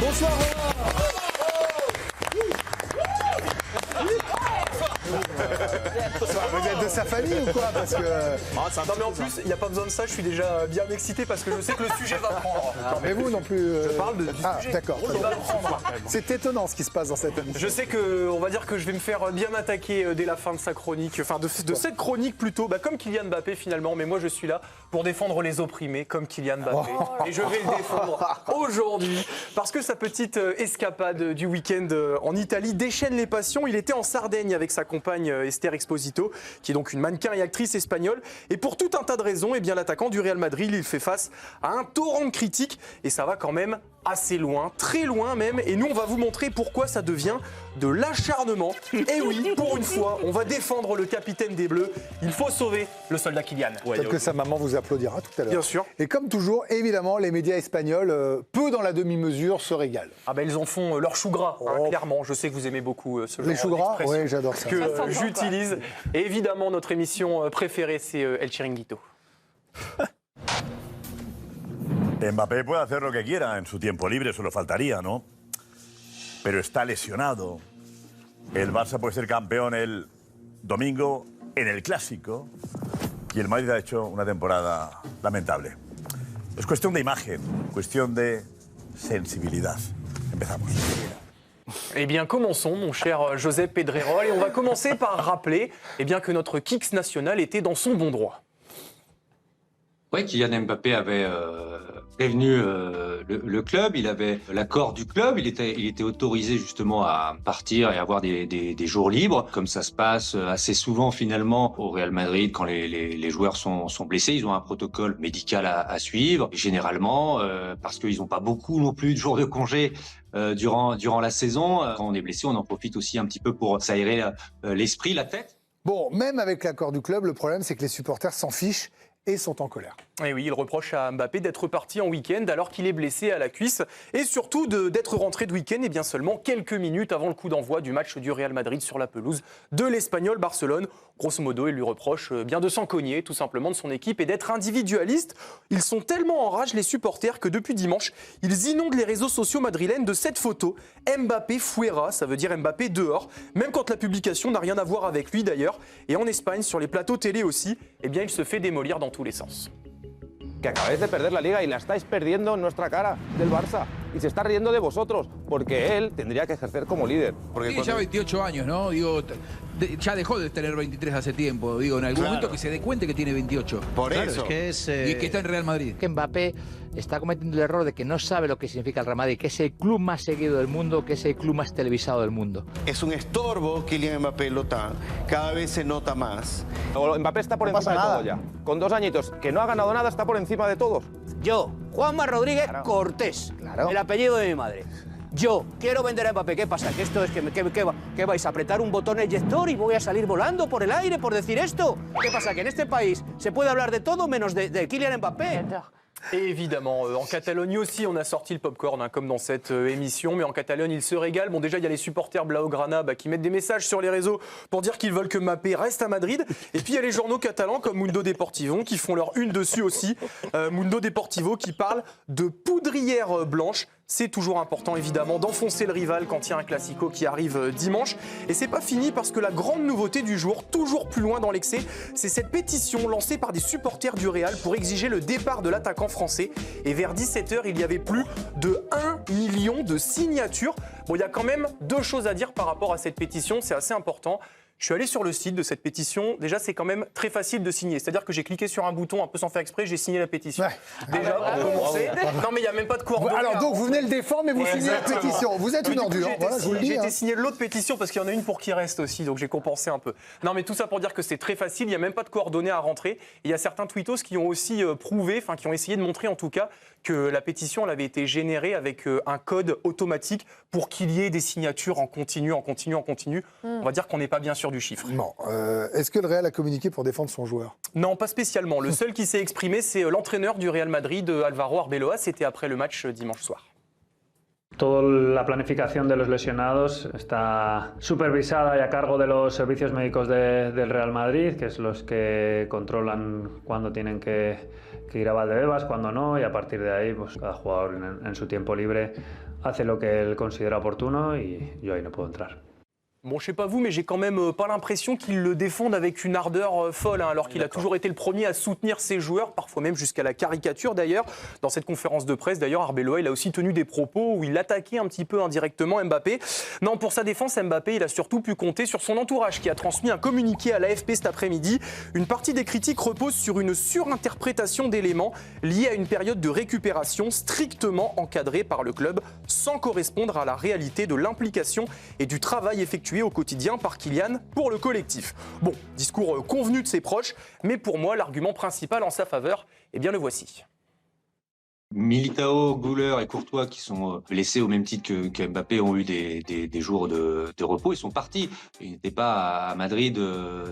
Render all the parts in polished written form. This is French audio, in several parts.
Bonsoir Romain. Vous êtes de sa famille ou quoi? Parce que... non mais en plus, il n'y a pas besoin de ça, je suis déjà bien excité parce que je sais que le sujet va prendre. Mais vous non plus... Je parle du sujet. D'accord. Il va prendre. C'est étonnant ce qui se passe dans cette émission. Je sais que, on va dire que je vais me faire bien attaquer dès la fin de sa chronique, enfin de cette chronique plutôt, comme Kylian Mbappé finalement, mais moi je suis là pour défendre les opprimés comme Kylian Mbappé. Et je vais le défendre aujourd'hui parce que sa petite escapade du week-end en Italie déchaîne les passions. Il était en Sardaigne avec sa compagne Esther Exposito, qui est donc une mannequin et actrice espagnole. Et pour tout un tas de raisons, eh bien, l'attaquant du Real Madrid, il fait face à un torrent de critiques. Et ça va quand même assez loin, très loin même. Et nous, on va vous montrer pourquoi ça devient de l'acharnement. Et oui, pour une fois, on va défendre le capitaine des Bleus. Il faut sauver le soldat Kylian. Peut-être que sa maman vous applaudira tout à l'heure. Bien sûr. Et comme toujours, évidemment, les médias espagnols, peu dans la demi-mesure, se régalent. Ah ben ils en font leur chou gras, clairement. Je sais que vous aimez beaucoup ce genre Les choux gras, d'expression oui, j'adore ça. que j'utilise. Et évidemment, notre émission préférée, c'est El Chiringuito. Mbappé puede hacer lo que quiera en su tiempo libre, solo faltaría, ¿no? Pero está lesionado. El Barça puede ser campeón el domingo en el Clásico y el Madrid ha hecho una temporada lamentable. Es cuestión de imagen, cuestión de sensibilidad. Empezamos. Eh bien, commençons, mon cher Josep Pedrerol. Et on va commencer par rappeler que notre Kix national était dans son bon droit. Oui, Kylian Mbappé avait prévenu le club, il avait l'accord du club, il était autorisé justement à partir et avoir des jours libres, comme ça se passe assez souvent finalement au Real Madrid quand les joueurs sont blessés, ils ont un protocole médical à suivre, généralement parce qu'ils n'ont pas beaucoup non plus de jours de congé durant la saison. Quand on est blessé, on en profite aussi un petit peu pour s'aérer l'esprit, la tête. Bon, même avec l'accord du club, le problème c'est que les supporters s'en fichent et sont en colère. Et oui, il reproche à Mbappé d'être parti en week-end alors qu'il est blessé à la cuisse et surtout d'être rentré de week-end et bien seulement quelques minutes avant le coup d'envoi du match du Real Madrid sur la pelouse de l'Espagnol Barcelone. Grosso modo, il lui reproche bien de s'en cogner tout simplement de son équipe et d'être individualiste. Ils sont tellement en rage les supporters que depuis dimanche, ils inondent les réseaux sociaux madrilènes de cette photo. Mbappé fuera, ça veut dire Mbappé dehors, même quand la publication n'a rien à voir avec lui d'ailleurs. Et en Espagne, sur les plateaux télé aussi, il se fait démolir dans tous les sens. Que acabáis de perder la Liga y la estáis perdiendo en nuestra cara del Barça y se está riendo de vosotros porque él tendría que ejercer como líder. Tiene ya 28 años, ¿no? Digo, ya dejó de tener 23 hace tiempo. Digo, en algún momento que se dé cuenta que tiene 28. Por claro, eso. Y que está en Real Madrid. Que Mbappé está cometiendo el error de que no sabe lo que significa el Real Madrid, que es el club más seguido del mundo, que es el club más televisado del mundo. Es un estorbo, Kylian Mbappé lo está. Cada vez se nota más. Mbappé está por encima de todo ya. Con 2 añitos, que no ha ganado nada, está por encima de todos. Yo, Juanma Rodríguez Cortés, el apellido de mi madre. Yo quiero vender a Mbappé. ¿Qué pasa? ¿Que esto es que vais a apretar un botón eyector y voy a salir volando por el aire por decir esto? ¿Qué pasa? ¿Que en este país se puede hablar de todo menos de Kylian Mbappé? Et évidemment, en Catalogne aussi, on a sorti le popcorn, comme dans cette émission. Mais en Catalogne, ils se régalent. Bon, déjà, il y a les supporters Blaugrana qui mettent des messages sur les réseaux pour dire qu'ils veulent que Mbappé reste à Madrid. Et puis, il y a les journaux catalans comme Mundo Deportivo qui font leur une dessus aussi. Mundo Deportivo qui parle de poudrière blanche. C'est toujours important, évidemment, d'enfoncer le rival quand il y a un classico qui arrive dimanche. Et c'est pas fini parce que la grande nouveauté du jour, toujours plus loin dans l'excès, c'est cette pétition lancée par des supporters du Real pour exiger le départ de l'attaquant français. Et vers 17h, il y avait plus de 1 million de signatures. Bon, il y a quand même 2 choses à dire par rapport à cette pétition, c'est assez important. Je suis allé sur le site de cette pétition. Déjà, c'est quand même très facile de signer. C'est-à-dire que j'ai cliqué sur un bouton un peu sans faire exprès, j'ai signé la pétition. Ouais. Déjà, pour commencer. Non, mais il n'y a même pas de coordonnées. Alors, donc, vous venez le défendre, mais vous signez la pétition. Vous êtes une ordure. J'ai été signé l'autre pétition parce qu'il y en a une pour qui reste aussi, donc j'ai compensé un peu. Non, mais tout ça pour dire que c'est très facile. Il n'y a même pas de coordonnées à rentrer. Et il y a certains tweetos qui ont aussi prouvé, enfin, qui ont essayé de montrer en tout cas que la pétition elle avait été générée avec un code automatique pour qu'il y ait des signatures en continu. On va dire qu'on n'est pas bien sûr du chiffre. Bon, est-ce que le Real a communiqué pour défendre son joueur? Non, pas spécialement. Le seul qui s'est exprimé, c'est l'entraîneur du Real Madrid, Álvaro Arbeloa. C'était après le match dimanche soir. Toda la planificación de los lesionados está supervisada y a cargo de los servicios médicos del Real Madrid, que es los que controlan cuándo tienen que ir a Valdebebas, cuándo no, y a partir de ahí pues cada jugador en su tiempo libre hace lo que él considera oportuno y yo ahí no puedo entrar. Bon, je sais pas vous, mais j'ai quand même pas l'impression qu'ils le défendent avec une ardeur folle, hein, alors qu'il a toujours été le premier à soutenir ses joueurs, parfois même jusqu'à la caricature d'ailleurs. Dans cette conférence de presse, d'ailleurs, Arbeloa, il a aussi tenu des propos où il attaquait un petit peu indirectement Mbappé. Non, pour sa défense, Mbappé, il a surtout pu compter sur son entourage qui a transmis un communiqué à l'AFP cet après-midi. Une partie des critiques repose sur une surinterprétation d'éléments liés à une période de récupération strictement encadrée par le club, sans correspondre à la réalité de l'implication et du travail effectué au quotidien par Kylian pour le collectif. Bon, discours convenu de ses proches, mais pour moi, l'argument principal en sa faveur, eh bien le voici. Militao, Güler et Courtois, qui sont blessés au même titre que Mbappé, ont eu des jours de repos. Ils sont partis. Ils n'étaient pas à Madrid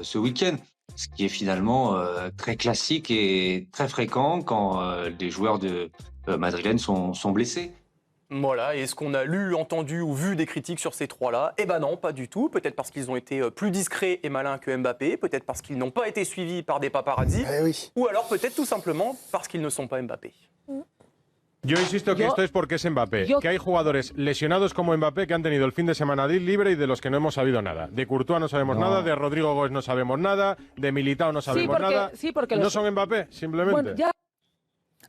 ce week-end. Ce qui est finalement très classique et très fréquent quand les joueurs madrilènes sont blessés. Voilà, et est-ce qu'on a lu, entendu ou vu des critiques sur ces trois-là? Eh ben non, pas du tout. Peut-être parce qu'ils ont été plus discrets et malins que Mbappé, peut-être parce qu'ils n'ont pas été suivis par des paparazzi, ou alors peut-être tout simplement parce qu'ils ne sont pas Mbappé. Yo insisto que esto es porque es Mbappé, que hay jugadores lesionados como Mbappé que han tenido el fin de semana libre y de los que no hemos sabido nada. De Courtois no sabemos nada, de Rodrigo Góes no sabemos nada, de Militao no sabemos nada. Sí, porque no son Mbappé, simplemente. Bueno, ya...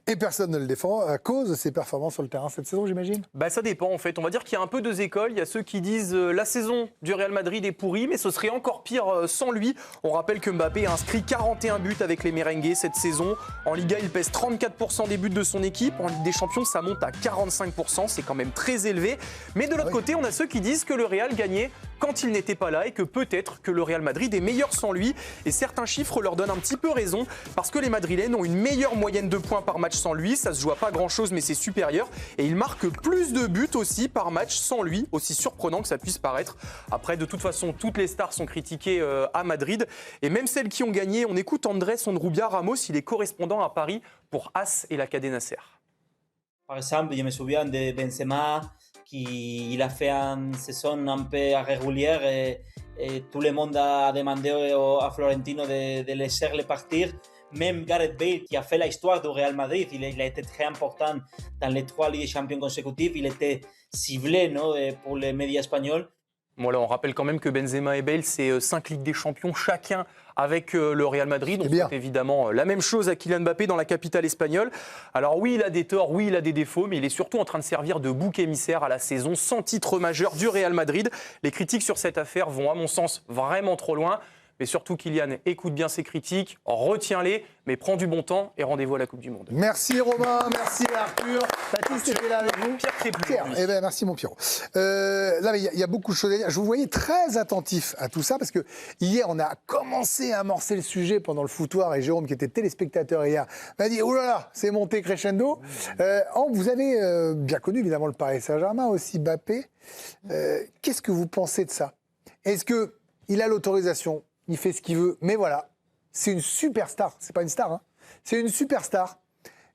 Et personne ne le défend à cause de ses performances sur le terrain cette saison, j'imagine? Bah ça dépend en fait. On va dire qu'il y a un peu deux écoles. Il y a ceux qui disent la saison du Real Madrid est pourrie, mais ce serait encore pire sans lui. On rappelle que Mbappé a inscrit 41 buts avec les merengues cette saison. En Liga, il pèse 34% des buts de son équipe. En Ligue des Champions, ça monte à 45%. C'est quand même très élevé. Mais de l'autre côté, on a ceux qui disent que le Real gagnait quand il n'était pas là et que peut-être que le Real Madrid est meilleur sans lui. Et certains chiffres leur donnent un petit peu raison parce que les Madrilènes ont une meilleure moyenne de points par match sans lui. Ça se joue à pas grand-chose, mais c'est supérieur. Et il marque plus de buts aussi par match sans lui, aussi surprenant que ça puisse paraître. Après, de toute façon, toutes les stars sont critiquées à Madrid. Et même celles qui ont gagné, on écoute Andrés Ondrubia Ramos, il est correspondant à Paris pour AS et la Cadena Ser. Par exemple, je me souviens de Benzema, qui a fait une saison un peu irrégulière et tout le monde a demandé à Florentino de laisser-le partir. Même Gareth Bale, qui a fait l'histoire du Real Madrid, il a été très important dans les 3 Ligues des Champions consécutives. Il était ciblé pour les médias espagnols. Voilà, on rappelle quand même que Benzema et Bale, c'est 5 Ligues des Champions chacun avec le Real Madrid. On souhaite évidemment la même chose à Kylian Mbappé dans la capitale espagnole. Alors oui, il a des torts, oui, il a des défauts, mais il est surtout en train de servir de bouc émissaire à la saison sans titre majeur du Real Madrid. Les critiques sur cette affaire vont, à mon sens, vraiment trop loin. Mais surtout, Kylian, écoute bien ces critiques, retiens-les, mais prends du bon temps et rendez-vous à la Coupe du Monde. Merci Romain, merci Arthur. Baptiste était là avec vous. Pierre, eh ben, merci mon Pierrot. Là, il y a beaucoup de choses à dire. Je vous voyais très attentif à tout ça parce que hier, on a commencé à amorcer le sujet pendant le foutoir et Jérôme, qui était téléspectateur hier, m'a dit « Oh là là, c'est monté crescendo ». Vous avez bien connu évidemment le Paris Saint-Germain, aussi Mbappé. Qu'est-ce que vous pensez de ça? Est-ce qu'il a l'autorisation? Il fait ce qu'il veut, mais voilà, c'est une superstar. C'est pas une star, hein. C'est une superstar.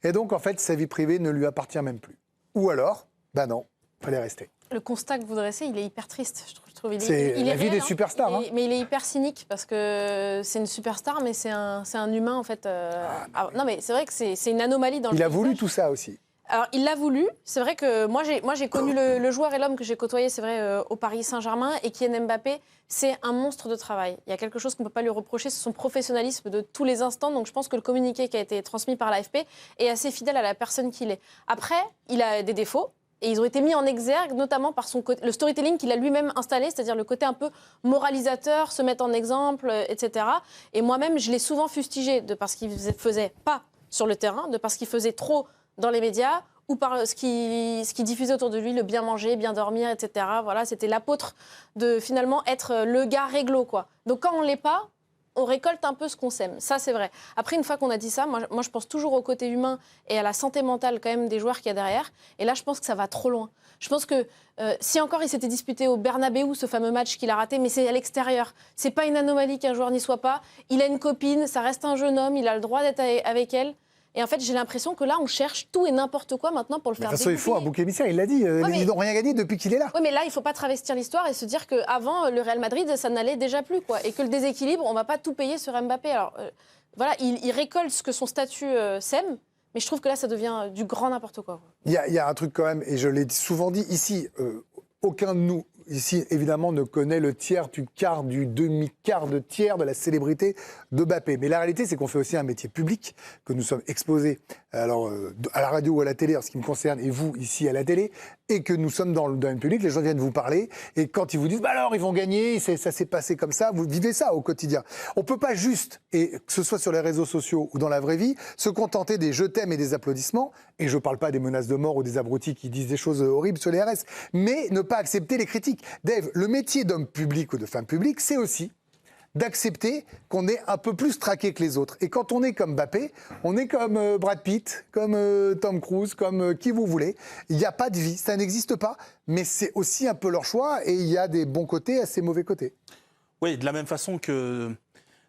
Et donc, en fait, sa vie privée ne lui appartient même plus. Ou alors, bah non, fallait rester. Le constat que vous dressez, il est hyper triste, je trouve. C'est la vie des superstars. Hein. Mais il est hyper cynique parce que c'est une superstar, mais c'est un humain, en fait. Non, mais c'est vrai que c'est une anomalie dans le Il a voulu tout ça aussi. Alors, il l'a voulu. C'est vrai que moi, j'ai connu le joueur et l'homme que j'ai côtoyé, c'est vrai, au Paris Saint-Germain. Et Kylian Mbappé, c'est un monstre de travail. Il y a quelque chose qu'on ne peut pas lui reprocher, c'est son professionnalisme de tous les instants. Donc, je pense que le communiqué qui a été transmis par l'AFP est assez fidèle à la personne qu'il est. Après, il a des défauts. Et ils ont été mis en exergue, notamment par le storytelling qu'il a lui-même installé, c'est-à-dire le côté un peu moralisateur, se mettre en exemple, etc. Et moi-même, je l'ai souvent fustigé de par ce qu'il faisait pas sur le terrain, de par ce qu'il faisait trop dans les médias ou par ce qui diffusait autour de lui, le bien manger, bien dormir, etc. Voilà, c'était l'apôtre de finalement être le gars réglo, quoi. Donc quand on l'est pas, on récolte un peu ce qu'on sème. Ça, c'est vrai. Après, une fois qu'on a dit ça, moi, je pense toujours au côté humain et à la santé mentale quand même des joueurs qu'il y a derrière. Et là, je pense que ça va trop loin. Je pense que si encore il s'était disputé au Bernabéu, ce fameux match qu'il a raté, mais c'est à l'extérieur. C'est pas une anomalie qu'un joueur n'y soit pas. Il a une copine, ça reste un jeune homme, il a le droit d'être avec elle. Et en fait, j'ai l'impression que là, on cherche tout et n'importe quoi maintenant pour le faire De toute façon, il faut un dégoupiller. bouc émissaire, il l'a dit. Ils n'ont rien gagné depuis qu'il est là. Oui, mais là, il ne faut pas travestir l'histoire et se dire qu'avant, le Real Madrid, ça n'allait déjà plus, quoi. Et que le déséquilibre, on ne va pas tout payer sur Mbappé. Alors, voilà, il récolte ce que son statut sème, mais je trouve que là, ça devient du grand n'importe quoi. Il y a un truc quand même, et je l'ai souvent dit ici, aucun de nous, ici, évidemment, ne connaît le tiers du quart, du demi-quart de tiers de la célébrité de Mbappé. Mais la réalité, c'est qu'on fait aussi un métier public, que nous sommes exposés alors, à la radio ou à la télé, en ce qui me concerne, et vous, ici, à la télé, et que nous sommes dans le domaine public, les gens viennent vous parler, et quand ils vous disent, bah alors, ils vont gagner, ça s'est passé comme ça, vous vivez ça au quotidien. On ne peut pas juste, et que ce soit sur les réseaux sociaux ou dans la vraie vie, se contenter des je t'aime et des applaudissements, et je ne parle pas des menaces de mort ou des abrutis qui disent des choses horribles sur les RS, mais ne pas accepter les critiques. Dave, le métier d'homme public ou de femme publique, c'est aussi d'accepter qu'on est un peu plus traqué que les autres. Et quand on est comme Mbappé, on est comme Brad Pitt, comme Tom Cruise, comme qui vous voulez. Il n'y a pas de vie, ça n'existe pas, mais c'est aussi un peu leur choix et il y a des bons côtés et assez mauvais côtés. Oui, de la même façon que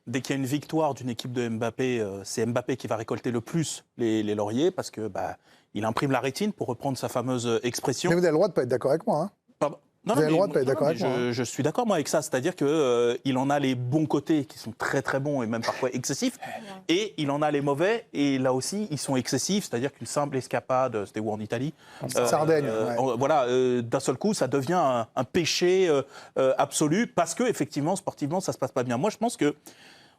dès qu'il y a une victoire d'une équipe de Mbappé, c'est Mbappé qui va récolter le plus les lauriers parce que il imprime la rétine, pour reprendre sa fameuse expression. Mais vous avez le droit de ne pas être d'accord avec moi. Hein. Pardon. Vous avez le droit de ne pas être d'accord avec moi. Je suis d'accord moi avec ça, c'est-à-dire qu'il en a les bons côtés qui sont très très bons et même parfois excessifs, et il en a les mauvais, et là aussi ils sont excessifs, c'est-à-dire qu'une simple escapade, c'était où en Italie, Sardaigne, voilà, d'un seul coup ça devient un péché absolu, parce que effectivement sportivement ça se passe pas bien. Moi je pense que,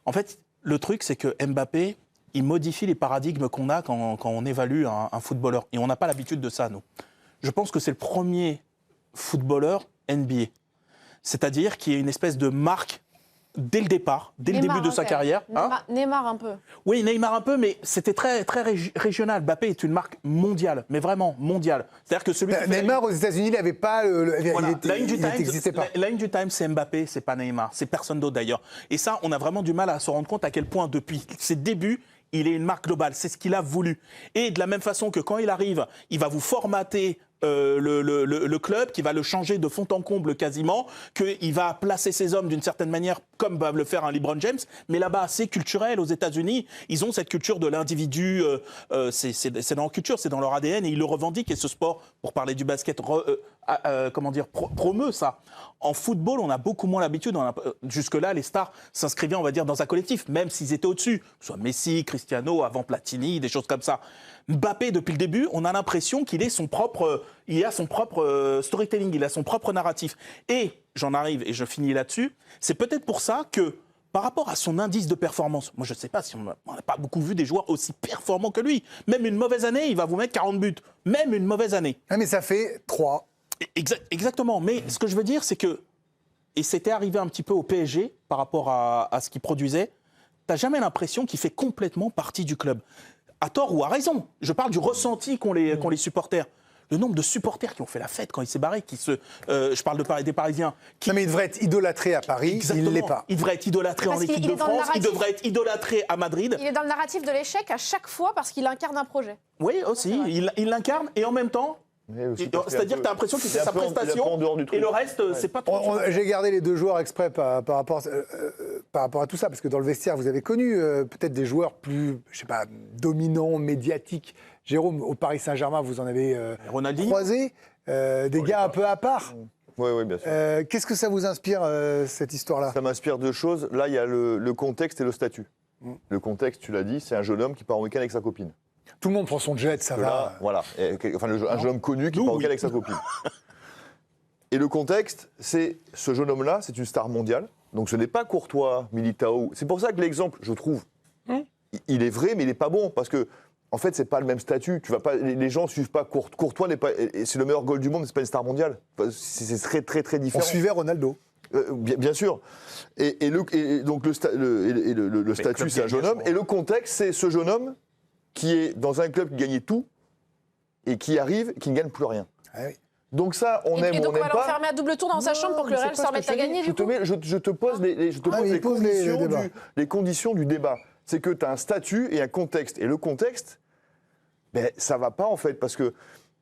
en fait, le truc c'est que Mbappé, il modifie les paradigmes qu'on a quand on évalue un footballeur, et on n'a pas l'habitude de ça nous. Je pense que c'est le premier footballeur NBA. C'est-à-dire qu'il y a une espèce de marque dès le départ, dès le début de sa carrière. Neymar un peu. Oui, Neymar un peu, mais c'était très, très régional. Mbappé est une marque mondiale, mais vraiment mondiale. C'est-à-dire que celui qui Neymar aux États-Unis, il n'avait pas voilà. il n'existait pas. La ligne du Time, c'est Mbappé, c'est pas Neymar, c'est personne d'autre d'ailleurs. Et ça, on a vraiment du mal à se rendre compte à quel point depuis ses débuts, il est une marque globale. C'est ce qu'il a voulu. Et de la même façon que quand il arrive, il va vous formater le club, qui va le changer de fond en comble quasiment, qu'il va placer ses hommes d'une certaine manière, comme va le faire un LeBron James. Mais là-bas, c'est culturel. Aux États-Unis, ils ont cette culture de l'individu. C'est dans leur culture, c'est dans leur ADN, et ils le revendiquent. Et ce sport, pour parler du basket, promeut ça. En football, on a beaucoup moins l'habitude. Jusque-là, les stars s'inscrivaient, on va dire, dans un collectif, même s'ils étaient au-dessus. Que ce soit Messi, Cristiano, avant Platini, des choses comme ça. Mbappé, depuis le début, on a l'impression qu'il a son propre storytelling, il a son propre narratif. Et j'en arrive, et je finis là-dessus, c'est peut-être pour ça que, par rapport à son indice de performance, moi je ne sais pas si on n'a pas beaucoup vu des joueurs aussi performants que lui. Même une mauvaise année, il va vous mettre 40 buts. Même une mauvaise année. Ah, mais ça fait 3. Exactement. Mais ce que je veux dire, c'est que, et c'était arrivé un petit peu au PSG, par rapport à ce qu'il produisait, tu n'as jamais l'impression qu'il fait complètement partie du club. À tort ou à raison. Je parle du ressenti qu'ont les supporters. Le nombre de supporters qui ont fait la fête quand il s'est barré, je parle des Parisiens. Non, mais il devrait être idolâtré à Paris, exactement. Il ne l'est pas. Il devrait être idolâtré en équipe de France, il devrait être idolâtré à Madrid. Il est dans le narratif de l'échec à chaque fois parce qu'il incarne un projet. Oui, aussi, il l'incarne, et en même temps, c'est-à-dire que tu as l'impression qu'il fait sa prestation et le reste, c'est pas trop. J'ai gardé les deux joueurs exprès par rapport à tout ça, parce que dans le vestiaire, vous avez connu peut-être des joueurs plus, je sais pas, dominants, médiatiques. Jérôme, au Paris Saint-Germain, vous en avez croisé, des gars un peu à part. Oui, bien sûr. Qu'est-ce que ça vous inspire, cette histoire-là? Ça m'inspire deux choses. Là, il y a le contexte et le statut. Le contexte, tu l'as dit, c'est un jeune homme qui part en week-end avec sa copine. Tout le monde prend son jet, ça va. Là, voilà. Un jeune homme connu qui part en week-end avec sa copine. Et le contexte, c'est ce jeune homme-là, c'est une star mondiale. Donc ce n'est pas Courtois, Militao. C'est pour ça que l'exemple, je trouve, il est vrai, mais il n'est pas bon. Parce que, en fait, c'est pas le même statut. Tu vas pas, les gens ne suivent pas Courtois, c'est le meilleur goal du monde, mais c'est pas une star mondiale. C'est très, très, très différent. On suivait Ronaldo. Bien sûr. Donc le statut, c'est un jeune homme. Et le contexte, c'est ce jeune homme qui est dans un club qui gagnait tout et qui arrive, qui ne gagne plus rien. Ah oui. Donc ça, on aime ou on n'aime pas. Et donc on va l'enfermer à double tour dans sa chambre pour que le Real se remette à gagner, du coup. Je te pose les conditions du débat. C'est que tu as un statut et un contexte. Et le contexte, ça ne va pas en fait, parce que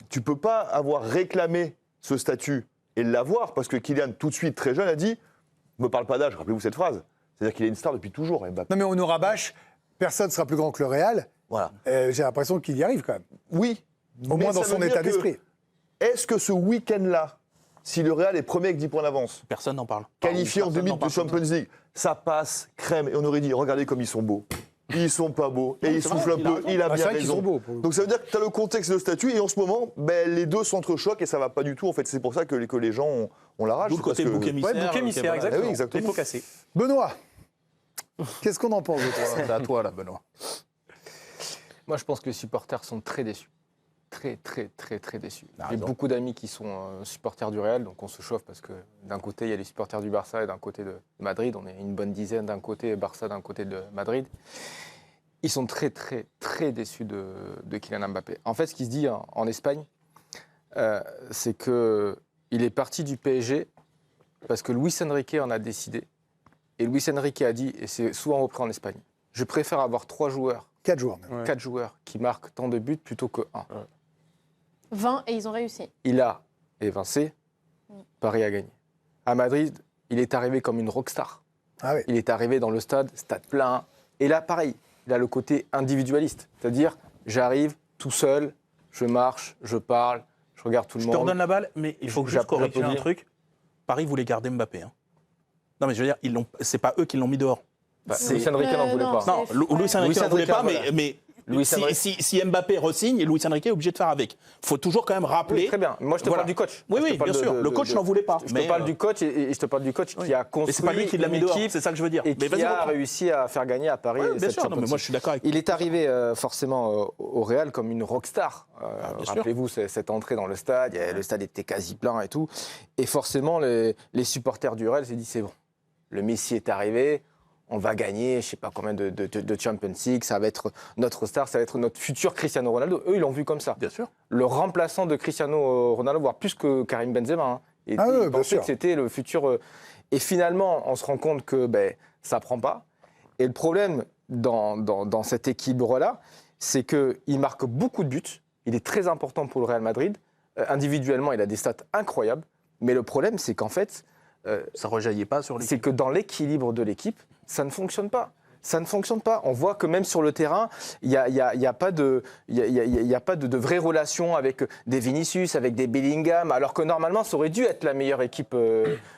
tu ne peux pas avoir réclamé ce statut et l'avoir, parce que Kylian, tout de suite, très jeune, a dit « Ne me parle pas d'âge », rappelez-vous cette phrase. C'est-à-dire qu'il est une star depuis toujours, Mbappé. Non mais on nous rabâche, personne ne sera plus grand que le Real. Voilà. J'ai l'impression qu'il y arrive quand même. Oui. Au mais moins dans ça son veut dire état que, d'esprit. Est-ce que ce week-end-là, si le Real est premier avec 10 points d'avance, personne n'en parle. qualifié en Personne demi n'en de parle. Champions League, ça passe crème. Et on aurait dit, regardez comme ils sont beaux. Ils sont pas beaux. Et Non, il c'est souffle vrai, un peu. Il a Ah, c'est bien vrai qu'ils raison. sont beaux, pour le coup. Donc ça veut dire que tu as le contexte de statut. Et en ce moment, les deux s'entrechoquent et ça va pas du tout. En fait, c'est pour ça que les gens ont la rage. D'où le C'est parce côté que- bouc émissaire. Ouais, bouc émissaire, voilà. exactement. Ah oui, exactement. Les pots cassés. Benoît, qu'est-ce qu'on en pense de toi? C'est à toi, là, Benoît. Moi, je pense que les supporters sont très déçus. Très, très, très, très déçus. J'ai beaucoup d'amis qui sont supporters du Real, donc on se chauffe parce que d'un côté, il y a les supporters du Barça et d'un côté de Madrid. On est une bonne dizaine d'un côté, Barça d'un côté de Madrid. Ils sont très, très, très déçus de Kylian Mbappé. En fait, ce qui se dit en Espagne, c'est qu'il est parti du PSG parce que Luis Enrique en a décidé. Et Luis Enrique a dit, et c'est souvent repris en Espagne, je préfère avoir 3 joueurs, 4 joueurs même. 4 joueurs qui marquent tant de buts plutôt que 1. 20 et ils ont réussi. Il a évincé, Paris a gagné. À Madrid, il est arrivé comme une rockstar. Ah oui. Il est arrivé dans le stade plein. Et là, pareil, il a le côté individualiste. C'est-à-dire, j'arrive tout seul, je marche, je parle, je regarde tout le Je monde. te redonne la balle, mais il faut juste corriger un j'applaudis. truc. Paris voulait garder Mbappé. Hein. Non, mais je veux dire, c'est pas eux qui l'ont mis dehors. Bah, Luis Enrique n'en voulait pas. Non, Luis Enrique n'en voulait pas, mais Luis Enrique. si Mbappé re-signe, Luis Enrique est obligé de faire avec. Il faut toujours quand même rappeler. Oui, très bien. Moi, je te Voilà. parle du coach. Oui, Je te oui, parle bien sûr. Le coach n'en voulait pas. Je te parle du coach et je te parle du coach qui a construit Mais c'est pas lui qui l'a mis une dehors, équipe c'est ça que je veux dire. et Mais qui vas-y, a reprends. réussi à faire gagner à Paris Ouais, bien cette sûr, non, mais Champions moi je suis d'accord avec Il est arrivé forcément au Real comme une rockstar. bien sûr. Rappelez-vous cette entrée dans le stade, le stade était quasi plein et tout. Et forcément, les supporters du Real s'est dit c'est bon, le Messi est arrivé, on va gagner, je ne sais pas combien de Champions League, ça va être notre star, ça va être notre futur Cristiano Ronaldo. Eux, ils l'ont vu comme ça. Bien sûr. Le remplaçant de Cristiano Ronaldo, voire plus que Karim Benzema. Hein. Et Ah oui, ils bien pensaient sûr. que c'était le futur. Et finalement, on se rend compte que ça ne prend pas. Et le problème dans cet équilibre-là, c'est qu'il marque beaucoup de buts. Il est très important pour le Real Madrid. Individuellement, il a des stats incroyables. Mais le problème, c'est qu'en fait, ça ne rejaillit pas sur l'équipe. C'est que dans l'équilibre de l'équipe, ça ne fonctionne pas. Ça ne fonctionne pas. On voit que même sur le terrain, il n'y a pas de vraie relation avec des Vinicius, avec des Bellingham, alors que normalement, ça aurait dû être la meilleure équipe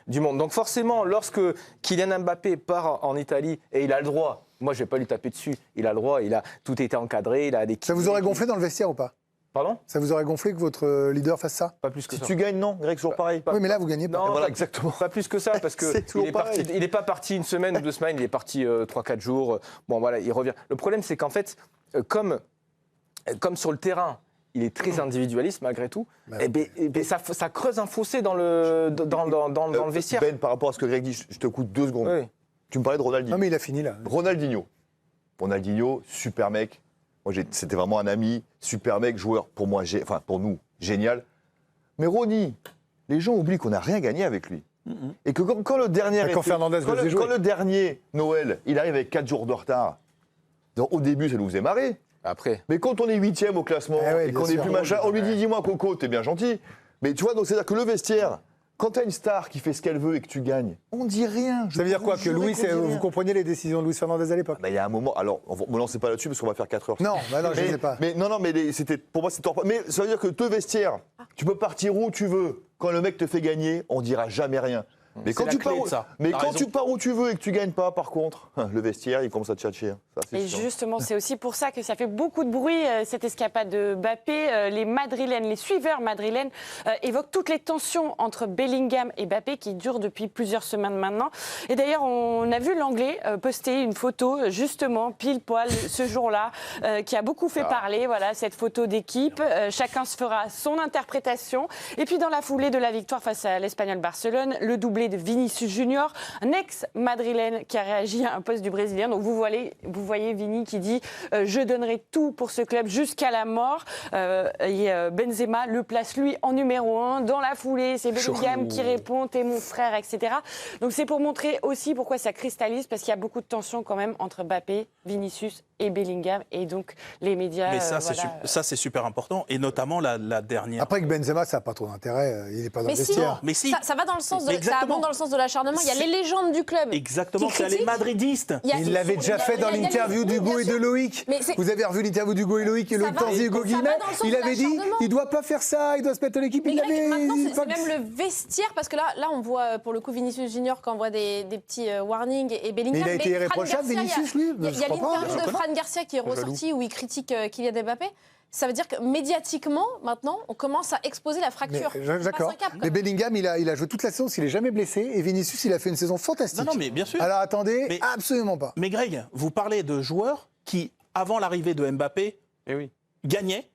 du monde. Donc forcément, lorsque Kylian Mbappé part en Italie, et il a le droit, moi je ne vais pas lui taper dessus, il a le droit, tout été encadré, il a des... Ça vous aurait gonflé dans le vestiaire ou pas? Pardon? Ça vous aurait gonflé que votre leader fasse ça? Pas plus que Si ça. tu gagnes, non, Greg, toujours pareil. Oui, mais là, vous gagnez pas. Non, Voilà, pas, exactement. Pas plus que ça, parce que C'est toujours pareil. il n'est pas parti une semaine ou 2 semaines, il est parti 3-4 jours. Bon, voilà, il revient. Le problème, c'est qu'en fait, comme sur le terrain, il est très individualiste malgré tout, ça creuse un fossé dans le vestiaire. Ben, par rapport à ce que Greg dit, je te coûte 2 secondes. Oui. Tu me parlais de Ronaldinho. Non, mais il a fini là. Ronaldinho, super mec. Moi, c'était vraiment un ami, super mec, joueur pour moi, pour nous, génial. Mais Ronny, les gens oublient qu'on n'a rien gagné avec lui. Et que quand le dernier quand le dernier Noël, il arrive avec 4 jours de retard, donc, au début, ça nous faisait marrer. Après. Mais quand on est 8e au classement et qu'on est plus machin, on lui dit dis-moi Coco, t'es bien gentil. Mais tu vois, donc c'est-à-dire que le vestiaire, quand t'as une star qui fait ce qu'elle veut et que tu gagnes, on dit rien. Ça veut dire quoi? Que Louis, vous compreniez les décisions de Luis Fernandez à l'époque? Il y a un moment, alors, on me lancez pas là-dessus parce qu'on va faire 4 heures. Non, bah non, je ne sais pas. Mais non, mais pour moi, c'était. Mais ça veut dire que deux vestiaires, tu peux partir où tu veux. Quand le mec te fait gagner, on dira jamais rien. Mais quand, tu pars où tu veux et que tu gagnes pas, par contre, le vestiaire, il commence à tchatcher. Et justement, c'est aussi pour ça que ça fait beaucoup de bruit, cette escapade de Mbappé. Les Madrilènes, les suiveurs madrilènes évoquent toutes les tensions entre Bellingham et Mbappé qui durent depuis plusieurs semaines maintenant. Et d'ailleurs, on a vu l'Anglais poster une photo, justement, pile poil ce jour-là, qui a beaucoup fait parler. Voilà, cette photo d'équipe. Chacun se fera son interprétation. Et puis, dans la foulée de la victoire face à l'Espagnol Barcelone, le doublé de Vinicius Junior, un ex-madrilène qui a réagi à un poste du Brésilien. Donc vous voyez Vini qui dit je donnerai tout pour ce club jusqu'à la mort. Et Benzema le place lui en numéro 1. Dans la foulée, c'est Bellingham qui répond t'es mon frère, etc. Donc c'est pour montrer aussi pourquoi ça cristallise, parce qu'il y a beaucoup de tensions quand même entre Mbappé, Vinicius et Bellingham, et donc les médias. Mais ça, c'est super important, et notamment la dernière. Après que Benzema, ça n'a pas trop d'intérêt, il n'est pas dans le vestiaire. Mais si. Ça va dans le sens de. Exactement. vont dans le sens de l'acharnement. Il y a les légendes du club. Exactement, qui c'est les critiquent. madridistes. Il l'avait déjà fait dans l'interview d'Hugo et de Loïc. Vous avez revu l'interview d'Hugo et Loïc et Loïc Tanzi et Hugo Guillemet. Il avait dit il doit pas faire ça, il doit se mettre à l'équipe. Maintenant, c'est même le vestiaire, parce que là, on voit pour le coup Vinicius Junior qui envoie des petits warnings et Bellingham. Mais il a été irréprochable, Vinicius, lui. Il y a l'interview de Fran Garcia qui est ressortie où il critique Kylian Mbappé. Ça veut dire que médiatiquement, maintenant, on commence à exposer la fracture. D'accord. Mais Bellingham, il a joué toute la saison, il n'est jamais blessé. Et Vinicius, il a fait une saison fantastique. Non, mais bien sûr. Alors attendez, absolument pas. Mais Greg, vous parlez de joueurs qui, avant l'arrivée de Mbappé, gagnaient.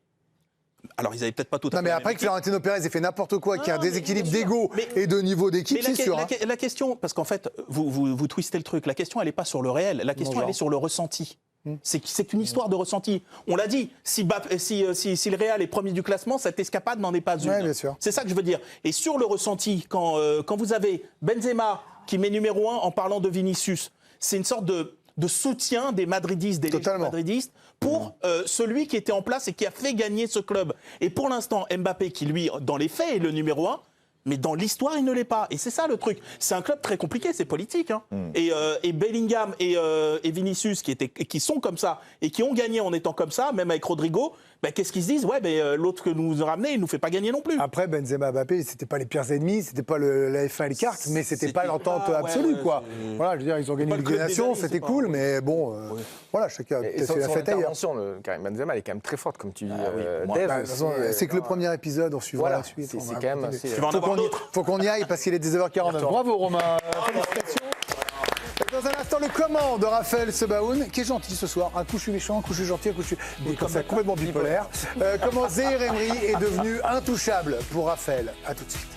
Alors, ils n'avaient peut-être pas tout à fait. Non, mais après que Florentino Pérez ait fait n'importe quoi, qu'il y a un déséquilibre d'ego et de niveau d'équipe, c'est sûr. La question, parce qu'en fait, vous twistez le truc, la question, elle n'est pas sur le réel, la question, elle est sur le ressenti. C'est une histoire de ressenti. On l'a dit, si le Real est premier du classement, cette escapade n'en est pas une. Ouais, bien sûr. C'est ça que je veux dire. Et sur le ressenti, quand vous avez Benzema qui met numéro 1 en parlant de Vinicius, c'est une sorte de soutien des madridistes, des légendes madridistes, pour celui qui était en place et qui a fait gagner ce club. Et pour l'instant, Mbappé, qui lui, dans les faits, est le numéro 1, mais dans l'histoire, il ne l'est pas. Et c'est ça le truc. C'est un club très compliqué, c'est politique. Hein. Et Bellingham et Vinicius, qui sont comme ça, et qui ont gagné en étant comme ça, même avec Rodrigo, qu'est-ce qu'ils se disent? L'autre que nous a ramené, il ne nous fait pas gagner non plus. Après, Benzema, Mbappé, c'était pas les pires ennemis, c'était pas la F1 et les cartes, mais c'était pas l'entente absolue, quoi. Voilà, je veux dire, ils ont gagné une Ligue des Nations, c'était cool, mais bon, voilà, chacun a fait la fête ailleurs. Karim Benzema, elle est quand même très forte, comme tu dis. C'est que le premier épisode, on suivra la suite. C'est quand même assez... Faut qu'on y aille parce qu'il est 19h49. Bravo Romain, félicitations. Dans un instant, le comment de Raphaël Sebaoun, qui est gentil ce soir. Un coup je suis méchant, un coup je suis gentil, un coup je suis... C'est complètement bipolaire. Comment Zahir Emery est devenu intouchable pour Raphaël. À tout de suite.